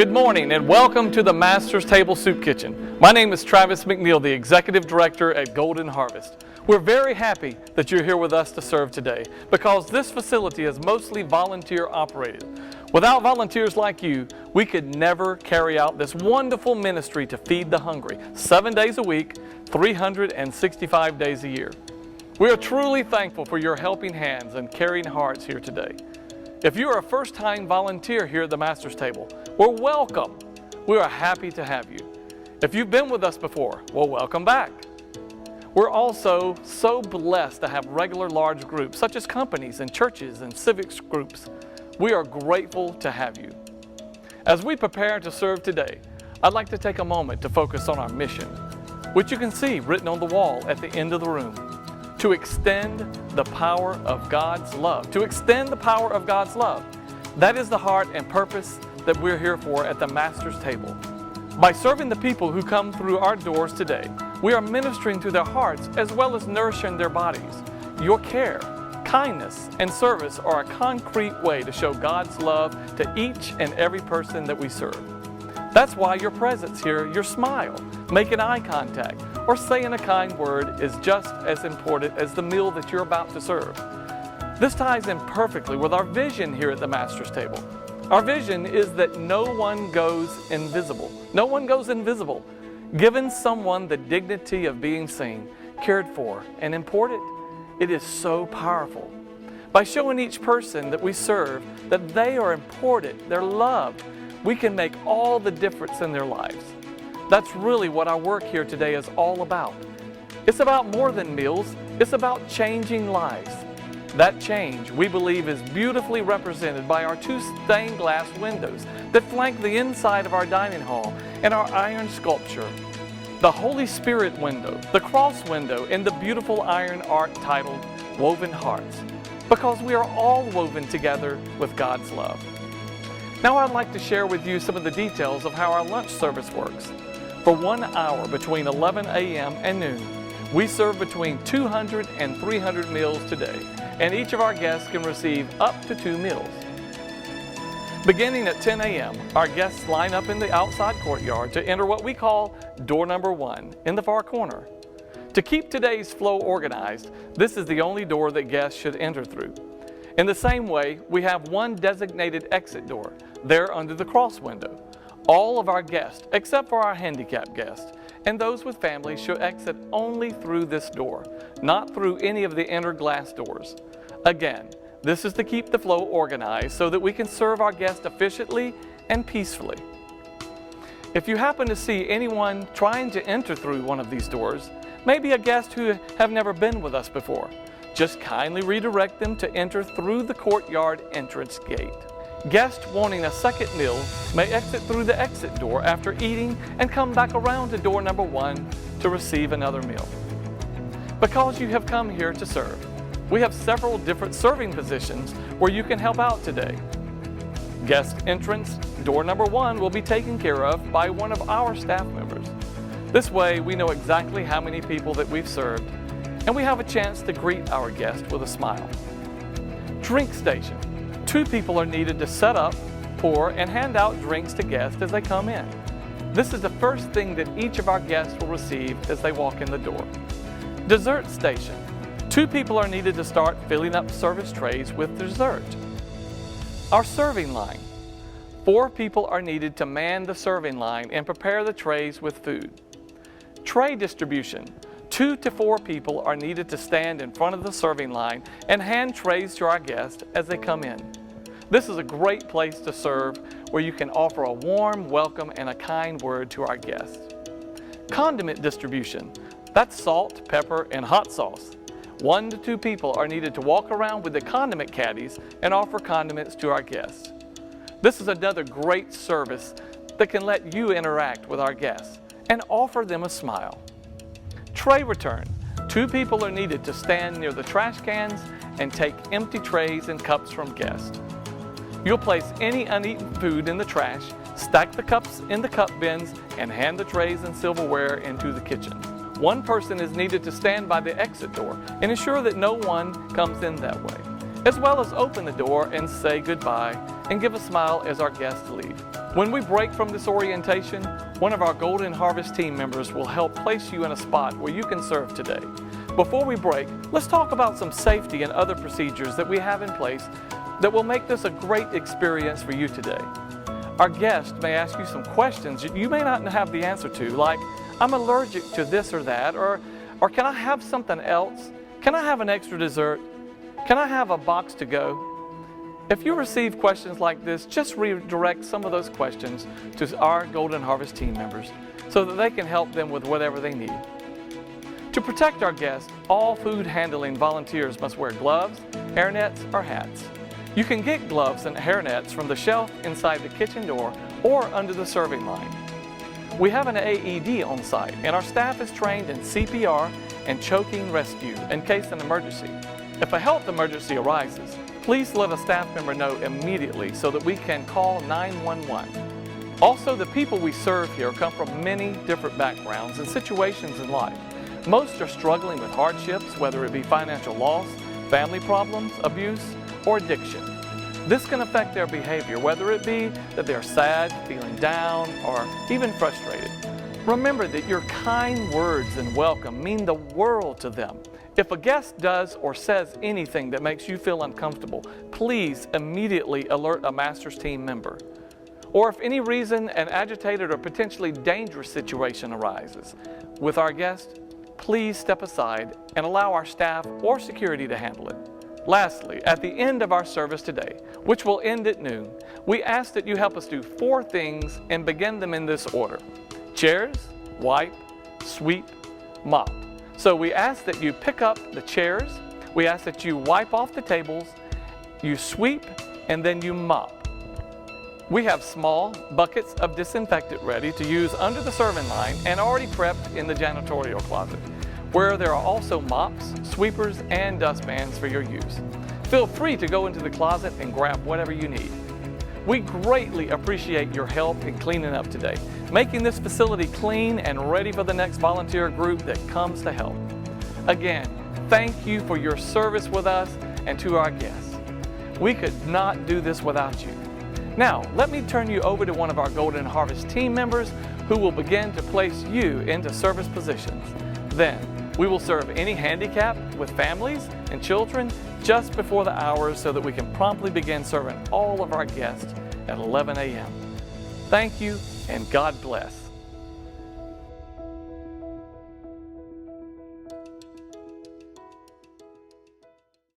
Good morning and welcome to the Master's Table Soup Kitchen. My name is Travis McNeil, the Executive Director at Golden Harvest. We're very happy that you're here with us to serve today because this facility is mostly volunteer operated. Without volunteers like you, we could never carry out this wonderful ministry to feed the hungry 7 days a week, 365 days a year. We are truly thankful for your helping hands and caring hearts here today. If you are a first-time volunteer here at the Master's Table, well, welcome. We are happy to have you. If you've been with us before, well, welcome back. We're also so blessed to have regular large groups, such as companies and churches and civics groups. We are grateful to have you. As we prepare to serve today, I'd like to take a moment to focus on our mission, which you can see written on the wall at the end of the room. To extend the power of God's love. To extend the power of God's love. That is the heart and purpose that we're here for at the Master's Table. By serving the people who come through our doors today, we are ministering to their hearts as well as nourishing their bodies. Your care, kindness, and service are a concrete way to show God's love to each and every person that we serve. That's why your presence here, your smile, making eye contact, or saying a kind word is just as important as the meal that you're about to serve. This ties in perfectly with our vision here at the Master's Table. Our vision is that no one goes invisible. No one goes invisible. Giving someone the dignity of being seen, cared for, and important, it is so powerful. By showing each person that we serve that they are important, they're loved, we can make all the difference in their lives. That's really what our work here today is all about. It's about more than meals, it's about changing lives. That change, we believe, is beautifully represented by our two stained glass windows that flank the inside of our dining hall and our iron sculpture. The Holy Spirit window, the cross window, and the beautiful iron art titled Woven Hearts, because we are all woven together with God's love. Now I'd like to share with you some of the details of how our lunch service works. For 1 hour between 11 a.m. and noon, we serve between 200 and 300 meals today, and each of our guests can receive up to 2 meals. Beginning at 10 a.m., our guests line up in the outside courtyard to enter what we call door number 1 in the far corner. To keep today's flow organized, this is the only door that guests should enter through. In the same way, we have one designated exit door, there under the cross window. All of our guests, except for our handicapped guests, and those with families should exit only through this door, not through any of the inner glass doors. Again, this is to keep the flow organized so that we can serve our guests efficiently and peacefully. If you happen to see anyone trying to enter through one of these doors, maybe a guest who have never been with us before, just kindly redirect them to enter through the courtyard entrance gate. Guests wanting a second meal may exit through the exit door after eating and come back around to door number 1 to receive another meal. Because you have come here to serve, we have several different serving positions where you can help out today. Guest entrance, door number 1 will be taken care of by one of our staff members. This way we know exactly how many people that we've served, and we have a chance to greet our guests with a smile. Drink station. 2 people are needed to set up, pour, and hand out drinks to guests as they come in. This is the first thing that each of our guests will receive as they walk in the door. Dessert station. 2 people are needed to start filling up service trays with dessert. Our serving line. 4 people are needed to man the serving line and prepare the trays with food. Tray distribution. 2 to 4 people are needed to stand in front of the serving line and hand trays to our guests as they come in. This is a great place to serve where you can offer a warm welcome and a kind word to our guests. Condiment distribution. That's salt, pepper, and hot sauce. 1 to 2 people are needed to walk around with the condiment caddies and offer condiments to our guests. This is another great service that can let you interact with our guests and offer them a smile. Tray return. 2 people are needed to stand near the trash cans and take empty trays and cups from guests. You'll place any uneaten food in the trash, stack the cups in the cup bins, and hand the trays and silverware into the kitchen. 1 person is needed to stand by the exit door and ensure that no one comes in that way, as well as open the door and say goodbye and give a smile as our guests leave. When we break from this orientation, one of our Golden Harvest team members will help place you in a spot where you can serve today. Before we break, let's talk about some safety and other procedures that we have in place that will make this a great experience for you today. Our guest may ask you some questions you may not have the answer to, like, I'm allergic to this or that, or can I have something else? Can I have an extra dessert? Can I have a box to go? If you receive questions like this, just redirect some of those questions to our Golden Harvest team members so that they can help them with whatever they need. To protect our guests, all food handling volunteers must wear gloves, hairnets, or hats. You can get gloves and hairnets from the shelf inside the kitchen door or under the serving line. We have an AED on site, and our staff is trained in CPR and choking rescue in case of an emergency. If a health emergency arises, please let a staff member know immediately so that we can call 911. Also, the people we serve here come from many different backgrounds and situations in life. Most are struggling with hardships, whether it be financial loss, family problems, abuse, or addiction. This can affect their behavior, whether it be that they're sad, feeling down, or even frustrated. Remember that your kind words and welcome mean the world to them. If a guest does or says anything that makes you feel uncomfortable, please immediately alert a Masters team member. Or if any reason an agitated or potentially dangerous situation arises with our guest, please step aside and allow our staff or security to handle it. Lastly, at the end of our service today, which will end at noon, we ask that you help us do 4 things and begin them in this order: chairs, wipe, sweep, mop. So we ask that you pick up the chairs, we ask that you wipe off the tables, you sweep, and then you mop. We have small buckets of disinfectant ready to use under the serving line and already prepped in the janitorial closet, where there are also mops, sweepers, and dustpans for your use. Feel free to go into the closet and grab whatever you need. We greatly appreciate your help in cleaning up today, making this facility clean and ready for the next volunteer group that comes to help. Again, thank you for your service with us and to our guests. We could not do this without you. Now, let me turn you over to one of our Golden Harvest team members who will begin to place you into service positions. Then, we will serve any handicapped with families and children just before the hours so that we can promptly begin serving all of our guests at 11 a.m. Thank you, and God bless.